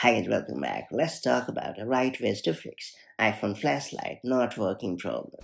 Hi and welcome back. Let's talk about the right ways to fix iPhone flashlight not working problem.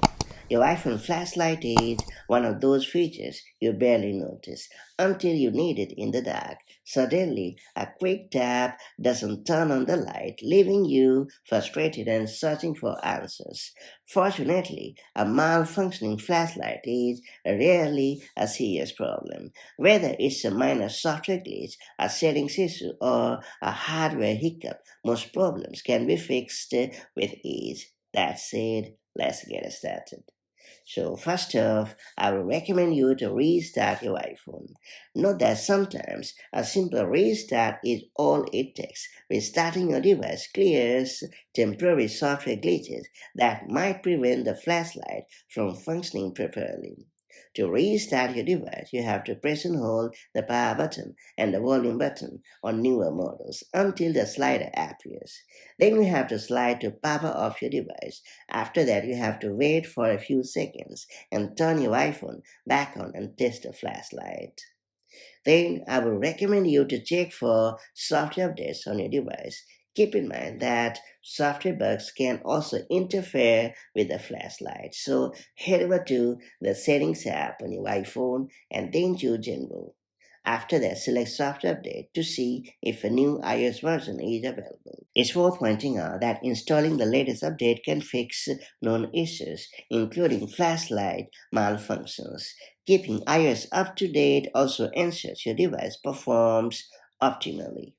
Your iPhone flashlight is one of those features you barely notice until you need it in the dark. Suddenly, a quick tap doesn't turn on the light, leaving you frustrated and searching for answers. Fortunately, a malfunctioning flashlight is rarely a serious problem. Whether it's a minor software glitch, a settings issue, or a hardware hiccup, most problems can be fixed with ease. That said, let's get started. So, first off, I will recommend you to restart your iPhone. Note that sometimes a simple restart is all it takes. Restarting your device clears temporary software glitches that might prevent the flashlight from functioning properly. To restart your device, you have to press and hold the power button and the volume button on newer models until the slider appears. Then you have to slide to power off your device. After that, you have to wait for a few seconds and turn your iPhone back on and test the flashlight. Then I will recommend you to check for software updates on your device. Keep in mind that software bugs can also interfere with the flashlight. So head over to the settings app on your iPhone and then choose General. After that, select Software Update to see if a new iOS version is available. It's worth pointing out that installing the latest update can fix known issues, including flashlight malfunctions. Keeping iOS up to date also ensures your device performs optimally.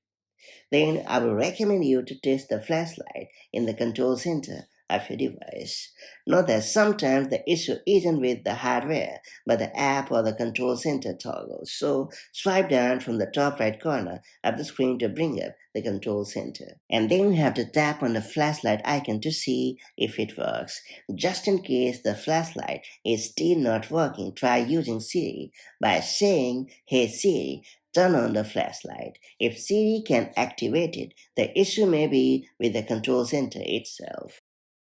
Then I will recommend you to test the flashlight in the control center of your device. Note that sometimes the issue isn't with the hardware, but the app or the control center toggle. So swipe down from the top right corner of the screen to bring up the control center. And then you have to tap on the flashlight icon to see if it works. Just in case the flashlight is still not working, try using Siri by saying, "Hey Siri, turn on the flashlight." If Siri can activate it, the issue may be with the control center itself.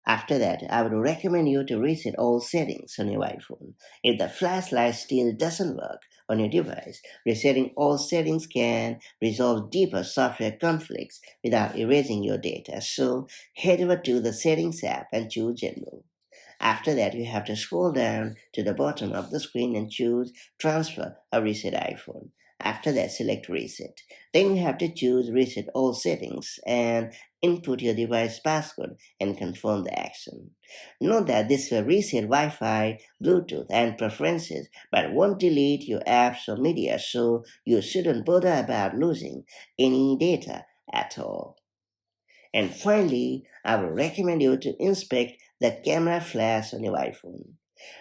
After that, I would recommend you to reset all settings on your iPhone. If the flashlight still doesn't work on your device, resetting all settings can resolve deeper software conflicts without erasing your data. So head over to the Settings app and choose General. After that, you have to scroll down to the bottom of the screen and choose Transfer or Reset iPhone. After that, select Reset. Then you have to choose Reset All Settings and input your device passcode and confirm the action. Note that this will reset Wi-Fi, Bluetooth, and preferences, but won't delete your apps or media, so you shouldn't bother about losing any data at all. And finally, I will recommend you to inspect the camera flash on your iPhone.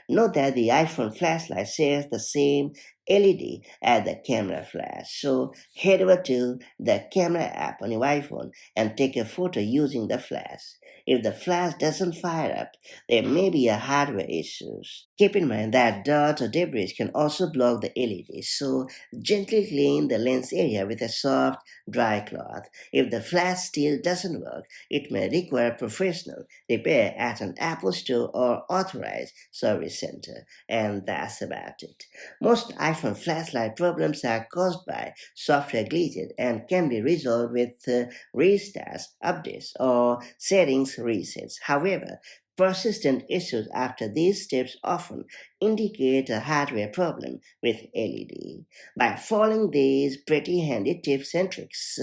Note that the iPhone flashlight shares the same LED as the camera flash. So head over to the camera app on your iPhone and take a photo using the flash. If the flash doesn't fire up, there may be a hardware issue. Keep in mind that dirt or debris can also block the LED, so gently clean the lens area with a soft, dry cloth. If the flash still doesn't work, it may require professional repair at an Apple store or authorized service center. And that's about it. Most iPhone flashlight problems are caused by software glitches and can be resolved with restarts, updates, or settings resets. However, persistent issues after these steps often indicate a hardware problem with LED. By following these pretty handy tips and tricks,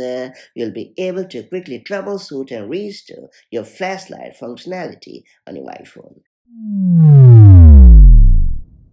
you'll be able to quickly troubleshoot and restore your flashlight functionality on your iPhone.